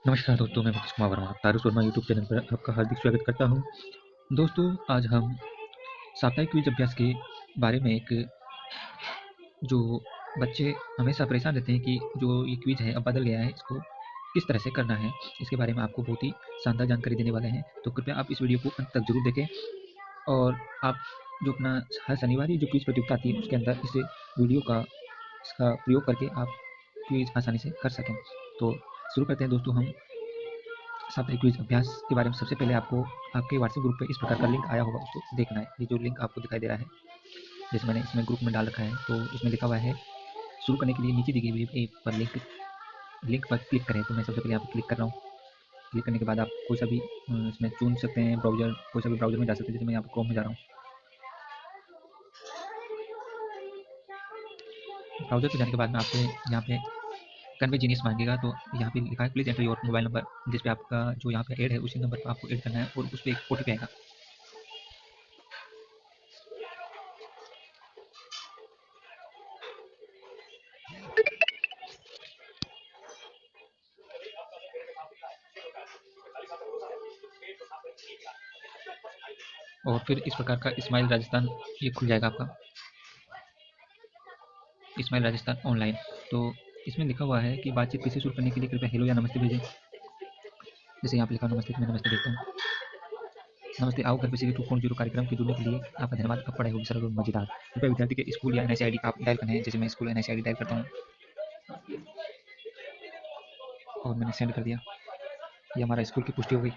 नमस्कार दोस्तों, मैं मुकेश कुमार वर्मा तारुस वर्मा यूट्यूब चैनल पर आपका हार्दिक स्वागत करता हूं। दोस्तों, आज हम साप्ताहिक क्विज अभ्यास के बारे में एक जो बच्चे हमेशा परेशान रहते हैं कि जो ये क्विज है अब बदल गया है, इसको किस तरह से करना है, इसके बारे में आपको बहुत ही शानदार जानकारी देने वाले हैं। तो कृपया आप इस वीडियो को अंत तक जरूर देखें और आप जो अपना हर शनिवार जो क्विज प्रतियोगिता आती है उसके अंदर इस वीडियो का इसका प्रयोग करके आप क्विज आसानी से कर सकें। तो शुरू करते हैं दोस्तों हम साप्ताहिक क्विज अभ्यास के बारे में। सबसे पहले आपको आपके व्हाट्सएप ग्रुप पे इस प्रकार का लिंक आया होगा, उसको देखना है। ये जो लिंक आपको दिखाई दे रहा है, जैसे मैंने इसमें ग्रुप में डाल रखा है, तो इसमें लिखा हुआ है शुरू करने के लिए नीचे दी गई हुई पर लिंक पर क्लिक करें। तो मैं सबसे पहले यहाँ पर क्लिक कर रहा हूँ। क्लिक करने के बाद आप कोई सा भी इसमें चुन सकते हैं ब्राउजर, कोई सा भी ब्राउजर में जा सकते हैं। जैसे मैं यहाँ पर क्रोम में जा रहा हूँ। ब्राउजर पर जाने के बाद में आपको यहाँ पे कन्वे जीनियस मांगेगा, तो यहाँ पे लिखा है please enter your mobile number, जिस पे आपका जो यहाँ पे ऐड है उसी नंबर पर आपको ऐड करना है और उस पर एक ओटीपी आएगा। और फिर इस प्रकार का स्माइल राजस्थान ये खुल जाएगा आपका, स्माइल राजस्थान ऑनलाइन। तो इसमें लिखा हुआ है कि बातचीत फिर से शुरू करने के लिए कृपया हेलो या नमस्ते भेजें। जैसे यहाँ पे लिखा नमस्ते, तो मैं नमस्ते देखता हूँ। नमस्ते, आओ घर पे सीधी 2.0 कार्यक्रम के जुड़ने के लिए आपका धन्यवाद। अब पढ़ाई होगी सरल और मजेदार। कृपया विद्यार्थी के स्कूल या एनआईसी आईडी आप डायल करें। जैसे मैं स्कूल एनआईसी आईडी डायल करता हूँ और मैंने सेंड कर दिया। ये हमारा स्कूल की पुष्टि हो गई।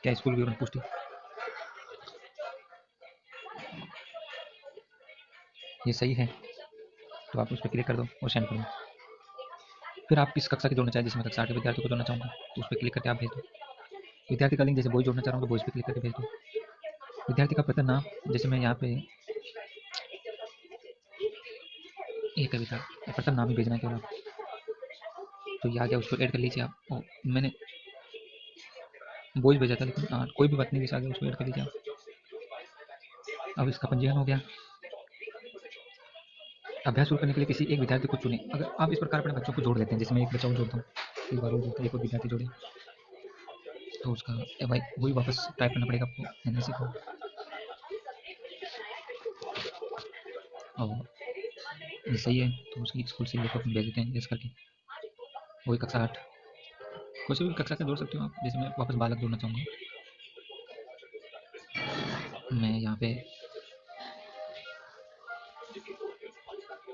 क्या स्कूल विवरण पुष्टि, ये सही है, तो आप उस पर क्लिक कर दो और सेंड कर दो। फिर आप किस कक्षा के जोड़ना चाहें, जैसे मैं कक्षा 8 के विद्यार्थी को जोड़ना चाहूँगा, तो उस पर क्लिक करके आप भेज दो। विद्यार्थी का लिंक, जैसे बॉय जोड़ना चाह रहा हूँ तो बॉयज पे क्लिक करके भेज दो। विद्यार्थी का प्रथम नाम, जैसे मैं यहाँ पे एक कविता प्रथम नाम ही भेजना है केवल आप, तो ये आ गया, उसको ऐड कर लीजिए आप। मैंने बॉयज भेजा था, लेकिन कोई भी बात नहीं, जैसे आ गया उसको ऐड कर लीजिए आप। अब इसका पंजीयन हो गया। अभ्यास शुरू करने के लिए किसी एक विद्यार्थी को चुनें। अगर आप इस प्रकार अपने बच्चों को जोड़ लेते हैं, जैसे मैं एक बच्चा को जोड़ता हूँ, एक बार वो जोड़ता है, एक और विद्यार्थी जोड़े, तो उसका भाई वही वापस टाइप करना पड़ेगा आपको एनआईसी को। और ये सही है तो उसकी स्कूल से लेकर भेज देते हैं, यस करके। वही कक्षा 8, कोई सी भी कक्षा से जोड़ सकते हो आप। जैसे मैं वापस बालक जोड़ना चाहूँगा, मैं यहाँ पे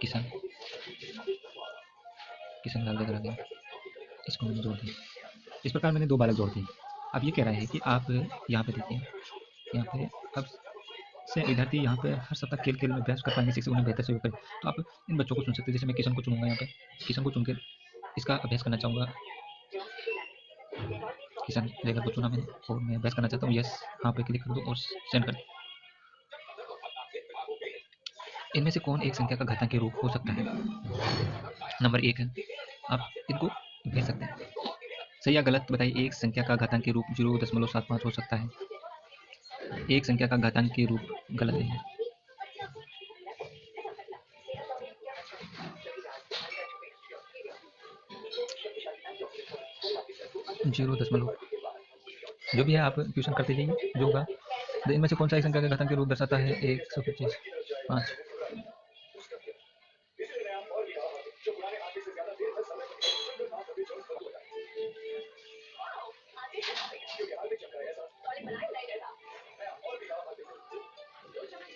किसान किसान लाल देकर आ गया, इसको मैंने जोड़ दिया। इस प्रकार मैंने 2 बालक जोड़ दिए। अब ये कह रहा है कि आप यहाँ पे देखिए, यहाँ पे अब से विद्यार्थी यहाँ पे हर सप्ताह खेल में अभ्यास कर पाएंगे, शिक्षक उन्हें बेहतर सहयोग करें। तो आप इन बच्चों को चुन सकते हैं। जैसे मैं किशन को चुनूंगा, यहाँ पे किशन को चुनकर इसका अभ्यास करना चाहूँगा। किशन लेकर को चुना मैंने और मैं अभ्यास करना चाहता हूँ, यस यहाँ पे क्लिक कर दो और सेंड कर दो। इनमें से कौन एक संख्या का घातांकीय रूप हो सकता है? नंबर 1 है, आप इनको भेज सकते हैं। सही या गलत बताइए। एक संख्या का घातांकीय रूप 0.75 हो सकता है। एक संख्या का घातांकीय रूप गलत है। 0 जो भी है आप ट्यूशन करते जाइए जो होगा। तो इनमें से कौन सा एक संख्या का घातांकीय रूप दर्शाता है 125? 5।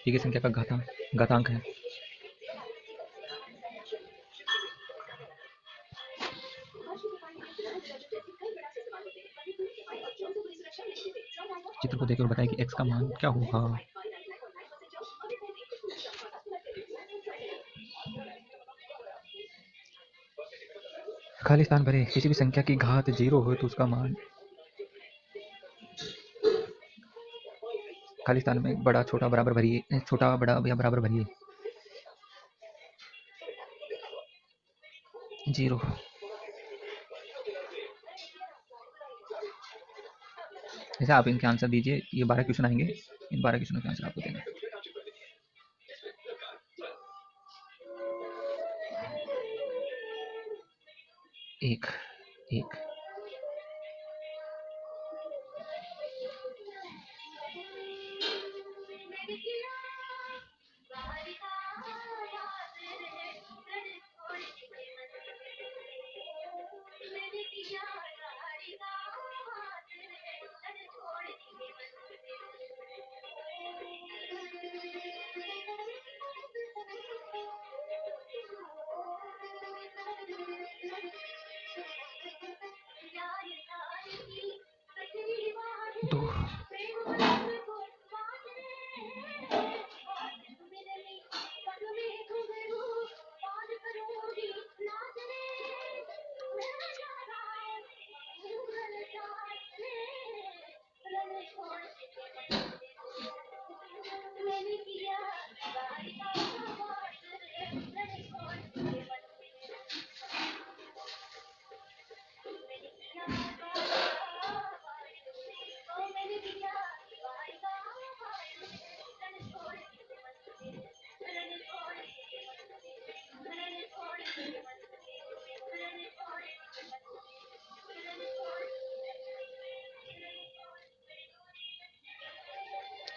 ठीक है, संख्या का घातांक है। चित्र को देखकर बताइए कि x का मान क्या होगा। खाली स्थान भरे। किसी भी संख्या की घात 0 हो तो उसका मान, खाली स्थान में बड़ा छोटा बराबर भरिए, छोटा बड़ा या बराबर भरिए। 0। जैसे आप इनके आंसर दीजिए। ये 12 क्वेश्चन आएंगे, इन 12 क्वेश्चनों के आंसर आपको देना है। एक एक दो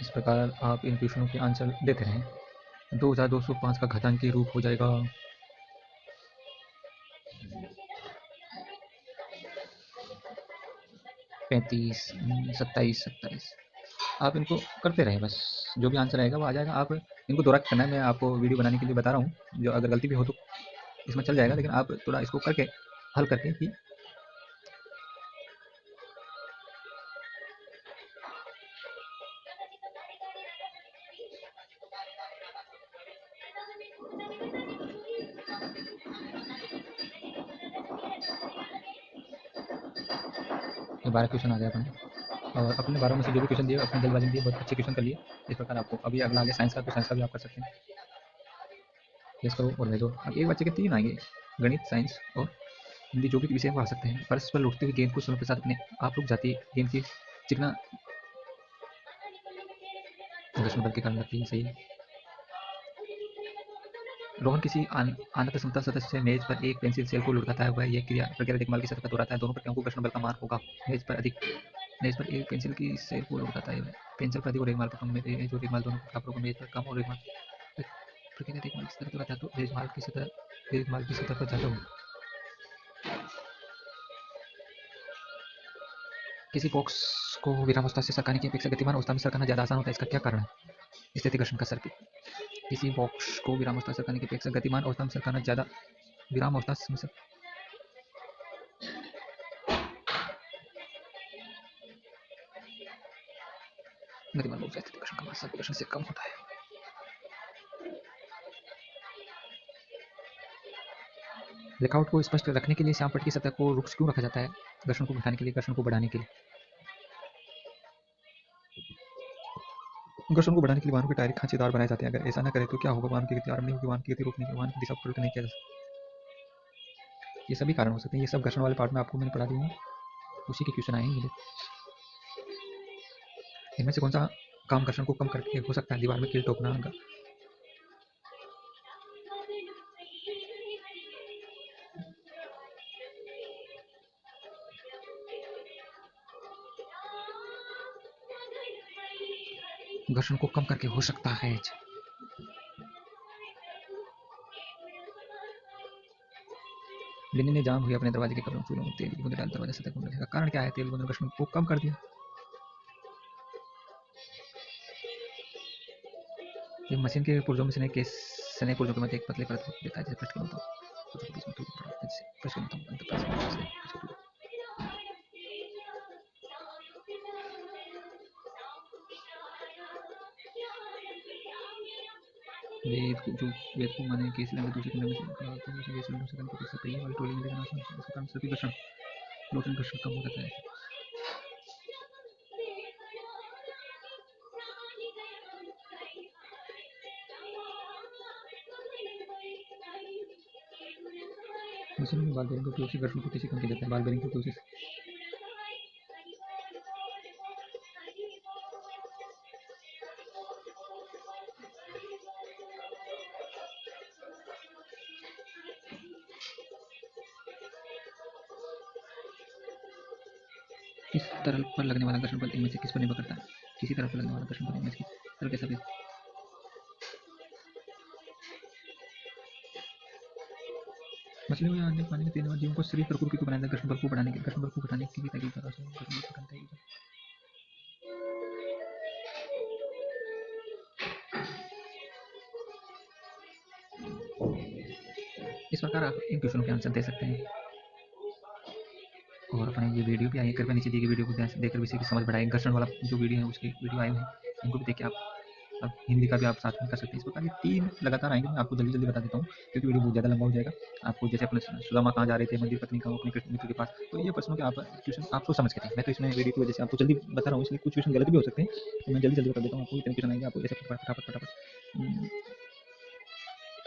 इस प्रकार आप इन क्वेश्चनों के आंसर देते रहें। 2205 का घातांकी रूप हो जाएगा 35, 27, आप इनको करते रहें, बस जो भी आंसर आएगा वो आ जाएगा। आप इनको दोहरा के करना है, मैं आपको वीडियो बनाने के लिए बता रहा हूँ। जो अगर गलती भी हो तो इसमें चल जाएगा, लेकिन आप थोड़ा इसको करके हल करके कि ये 12 क्वेश्चन आ गया अपने, और अपने 12 में से जो भी क्वेश्चन दिए अपने जल्दबाजी में दिए, बहुत अच्छे क्वेश्चन कर लिए। इस प्रकार आपको अभी अगला आगे साइंस का, तो साइंस का भी आप कर सकते हैं। यस करो और भेजो। अब एक बच्चे के 3 आएंगे, गणित, साइंस और हिंदी, जो भी विषय वो आ सकते हैं। परस्पर लौटती हुई गेंद कुछ समय के साथ अपने आप रुक जाती है। गेंद की चिकना घर्षण बल के कारण लगती है। सही है। रोहन किसी अनाथ संस्था सदस्य से मेज पर एक पेंसिल सेल को लुढ़काता है। वह यह प्रक्रिया देखभाल की सतह पर दोहराता है। दोनों प्रक्रियाओं को घर्षण बल का मान होगा। मेज पर एक पेंसिल की सेल को लुढ़काता है। पेंसिल पर अधिक और रेगमाल पर कम, मेज और रेगमाल दोनों बराबर होगा। मेज पर कम और रेगमाल प्रक्रिया देखभाल की सतह दोहराता है, तो रेगमाल की सतह पर ज्यादा होगा। किसी बॉक्स को विरामावस्था से सरकाने की अपेक्षा गतिमान अवस्था में सरकाना ज्यादा आसान होता है। इसका क्या कारण है? स्थिति घर्षण का सर्पिल। किसी बॉक्स को विरामावस्था से सरकाने की अपेक्षा गतिमान अवस्था में सरकाना ज्यादा विराम अवस्था में गतिमान बॉक्स का स्थिति घर्षण का मान सर्पिल घर्षण से कम होता है। लेआउट को स्पष्ट रखने के लिए श्याम पट्ट की सतह को रुक्ष क्यों रखा जाता है? घर्षण को घटाने के लिए, घर्षण को बढ़ाने के लिए। घर्षण को बढ़ाने के लिए वाहनों के टायर खांचेदार बनाए जाते हैं। अगर ऐसा न करें तो क्या होगा? वाहन की गति आरंभ नहीं होगी, वाहन की गति रोकने के वाहन की दिशा परिवर्तन नहीं किया जा सकता। ये सभी कारण हो सकते हैं। ये सब घर्षण वाले पार्ट में आपको मैंने पढ़ा दिया हूँ, उसी के क्वेश्चन आएंगे। इनमें से कौन सा काम घर्षण को कम करके हो सकता है? दीवार में कील ठोकना, घर्षण को कम करके हो सकता है। लिनी ने जाम हुए अपने दरवाजे के कपड़ों चूल्हों में तेल की बूंदें डाल दरवाजा सतह को का कारण क्या है? तेल बूंदों ने घर्षण को कम कर दिया। ये मशीन के पुर्जों में से सने पुर्जों के मध्य एक पतले परत देता है, जैसे पृष्ठ के पुर्जों के बीच में टूट पड़ा है, जिससे पृष्ठ के अंतर वेद को माने कि सिलेंडर दूसरे कमरे में से दूसरे सिलेंडर से करने की अपेक्षा पहिए वाली ट्रॉली में ले जाना आसान है। इसके कारण सभी घर्षण लोचन घर्षण कम हो जाता है। मशीन में बाल बेरिंग के उपयोग से घर्षण को कैसे कम किया जाता है? बाल बेरिंग के उपयोग से किस तरल पर लगने वाला घर्षण बल इनमें से किस पर निर्भर करता है? किसी तरल पर लगने वाला घर्षण बल इनमें से किस तरल के सापेक्ष मछली को अंडे पानी में तेज जीवों को शरीर प्रकृति को बनाने घर्षण बल को बढ़ाने के घर्षण बल को घटाने की ताकि घर्षण बल को घटाता है। इस प्रकार आप इन क्वेश्चनों के आंसर दे सकते हैं। और अपने ये वीडियो भी आए, कृपया नीचे दी गई वीडियो को देखकर भी इसकी समझ बढ़ाएं। घर्षण वाला जो वीडियो है उसके वीडियो आए हैं, इनको भी देखिए आप। अब हिंदी का भी आप साथ में कर सकते हैं। इस प्रकार ये 3 लगातार आएंगे। मैं आपको जल्दी जल्दी बता देता हूँ क्योंकि वीडियो बहुत ज़्यादा लंबा हो जाएगा। आपको जैसे अपने सुदामा कहाँ जा रहे थे, मंदिर पत्नी का अपने कृष्ण मित्र के पास, तो ये प्रश्नों के आप क्वेश्चन आप सोच समझ के थे। मैं तो इसमें वीडियो की वजह से आपको जल्दी बता रहा हूँ, इसलिए कुछ क्वेश्चन गलत भी हो सकते हैं, तो मैं जल्दी जल्दी बता देता हूँ आपको। इतने क्वेश्चन आएंगे आपको ऐसे फटाफट फटाफट।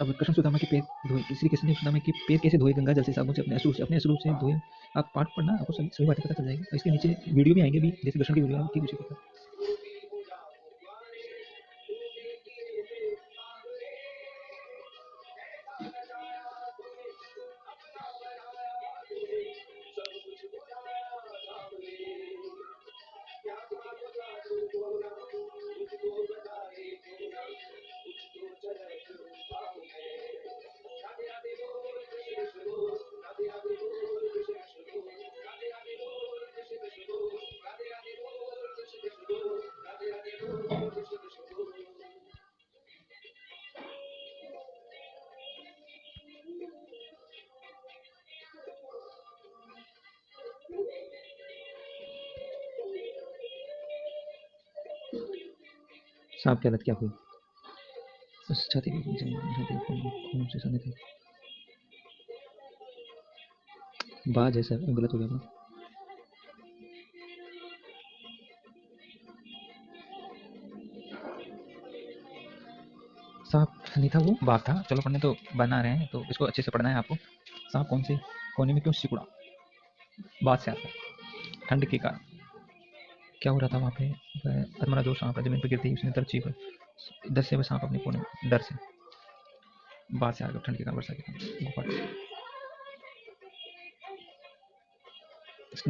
अब कृष्ण सुदामा के पैर धोए, श्री कृष्ण ने सुदामा के पैर कैसे धोए गंगा जल से, साबुन से, अपने असुर से धोए। आप पाठ पढ़ना, आपको सभी बातें पता चल जाएगी। इसके नीचे वीडियो भी आएंगे भी, जैसे कृष्ण की वीडियो है ठीक उसी प्रकार। सांप की हालत क्या हुई? उस छाती के खून से सने थे। बाज है सर, गलत हो गया अपना। सांप नहीं था, वो बाघ था। चलो पढ़ने तो बना रहे हैं तो इसको अच्छे से पढ़ना है आपको। सांप कौन से कोने में क्यों सिकुड़ा? बात से आता है ठंड के कारण। क्या हो रहा था वहाँ पे? अदमरा जो सांप है जमीन पर गिरते ही उसने दर्द चीखा। डर से वह सांप अपने कोने में, डर से, बात से आ गया ठंड के कारण, वर्षा के कारण, गुफा के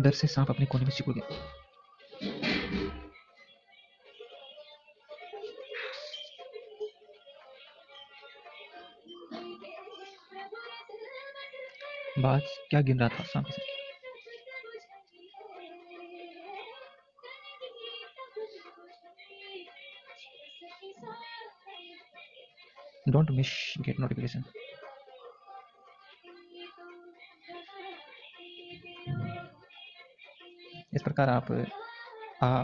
डर से सांप अपने कोने में सिकुड़ गया। बाज क्या गिन रहा था सांप के sir? Don't miss get notification. इस प्रकार आप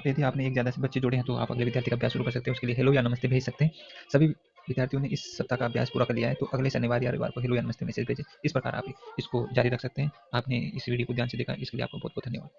यदि आपने एक ज़्यादा से बच्चे जोड़े हैं तो आप अगले विद्यार्थी का अभ्यास शुरू कर सकते हैं। उसके लिए हेलो या नमस्ते भेज सकते हैं। सभी विद्यार्थियों ने इस सप्ताह का अभ्यास पूरा कर लिया है तो अगले शनिवार या रविवार को हेलो या नमस्ते मैसेज भेजें। इस प्रकार आप इसको जारी रख सकते हैं। आपने इस वीडियो को ध्यान से देखा, इसके लिए आपको बहुत बहुत धन्यवाद।